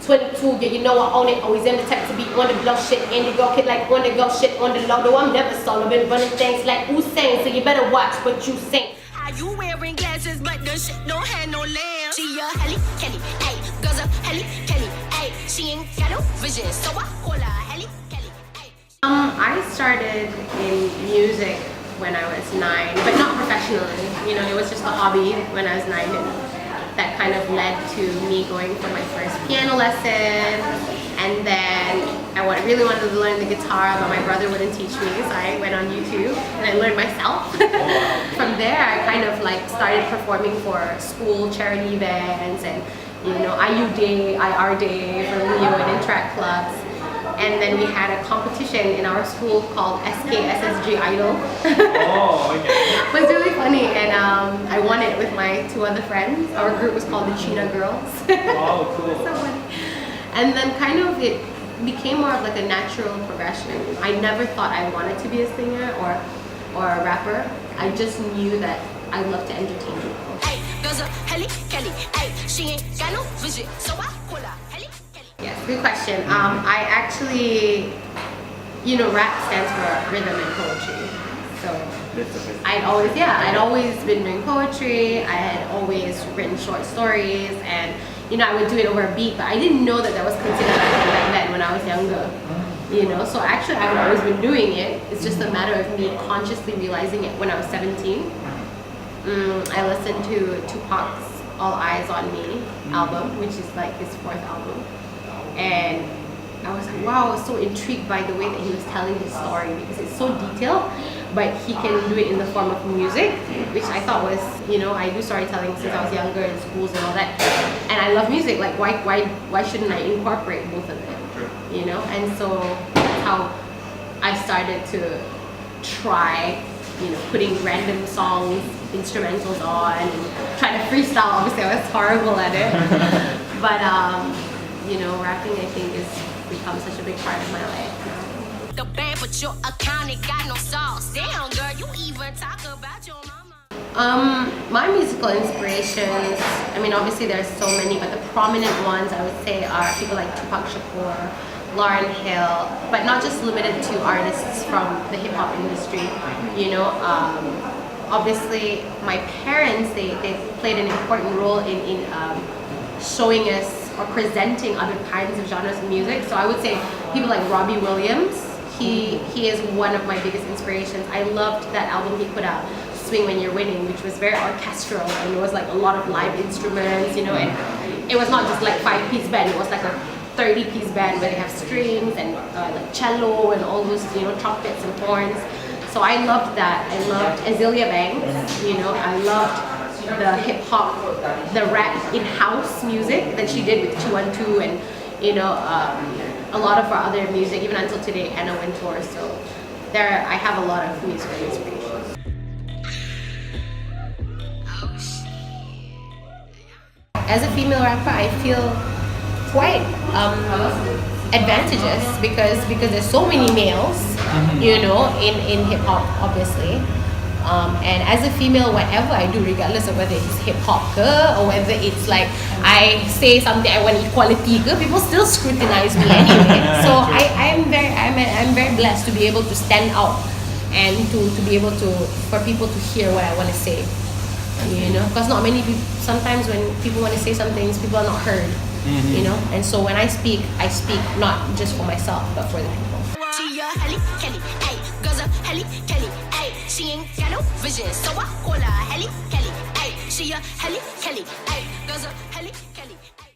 22, yeah, you know I own it. Always am the type to be on the blow shit. And the girl kid like on the go shit on the low. Though I'm never solo, been running things like Usain. So you better watch what you sing. How you wearing glasses, but the shit don't have no lamp. She a Helly Kelly, ayy, girls a Helly Kelly, ayy. She ain't got no vision, so I call her Helly Kelly, ayy. I started in music when I was 9, but not professionally. You know, it was just a hobby when I was 9, and that kind of led to me going for my first piano lesson. And then I really wanted to learn the guitar, but my brother wouldn't teach me, so I went on YouTube and I learned myself. From there, I kind of like started performing for school charity events and, you know, IU Day, IR Day for Leo and in track clubs. And then we had a competition in our school called SKSSG Idol. Oh, okay. It was really funny, and I won it with my 2 other friends. Our group was called the China Girls. Oh, cool. So funny. And then kind of it became more of like a natural progression. I never thought I wanted to be a singer or a rapper. I just knew that I love to entertain people. Yes, good question. I actually, you know, rap stands for rhythm and poetry. So I'd always been doing poetry. I had always written short stories, and you know, I would do it over a beat, but I didn't know that was considered back then when I was younger. You know, so actually I've always been doing it. It's just a matter of me consciously realizing it when I was 17. I listened to Tupac's All Eyes on Me album, which is like his 4th album. And I was like, wow, I was so intrigued by the way that he was telling his story, because it's so detailed, but he can do it in the form of music, which I thought was, you know, I do storytelling since I was younger in schools and all that. And I love music, like why shouldn't I incorporate both of it, you know? And so that's how I started to try, you know, putting random songs, instrumentals on, and try to freestyle. Obviously I was horrible at it. But you know, rapping I think has become such a big part of my life now. The band, but your account ain't got no sauce. Damn, girl, you even talk about your mama. My musical inspirations, I mean, obviously there's so many, but the prominent ones I would say are people like Tupac Shakur, Lauryn Hill, but not just limited to artists from the hip hop industry. You know, obviously my parents, they played an important role in showing us or presenting other kinds of genres of music. So I would say people like Robbie Williams, he is one of my biggest inspirations. I loved that album he put out, Swing When You're Winning, which was very orchestral, and it was like a lot of live instruments, you know, and it was not just like 5-piece band, it was like a 30-piece band where they have strings and like cello and all those, you know, trumpets and horns. So I loved that. I loved Azealia Banks, you know, I loved the hip hop, the rap in-house music that she did with 212, and you know, a lot of our other music, even until today, Anna Wintour. So there, I have a lot of musical inspirations. As a female rapper, I feel quite advantageous because there's so many males, you know, in hip hop, obviously. And as a female, whatever I do, regardless of whether it's hip hop or whether it's like I say something I want equality, people still scrutinize me anyway. So I'm very blessed to be able to stand out and to be able to, for people to hear what I want to say. You know, because not many people, sometimes when people want to say some things, people are not heard. You know, and so when I speak not just for myself but for the people. She a Helly Kelly, ayy, girls a Helly Kelly, ayy. She ain't got no vision, so I call her Helly Kelly, ayy. She a Helly Kelly, ayy, girls a Helly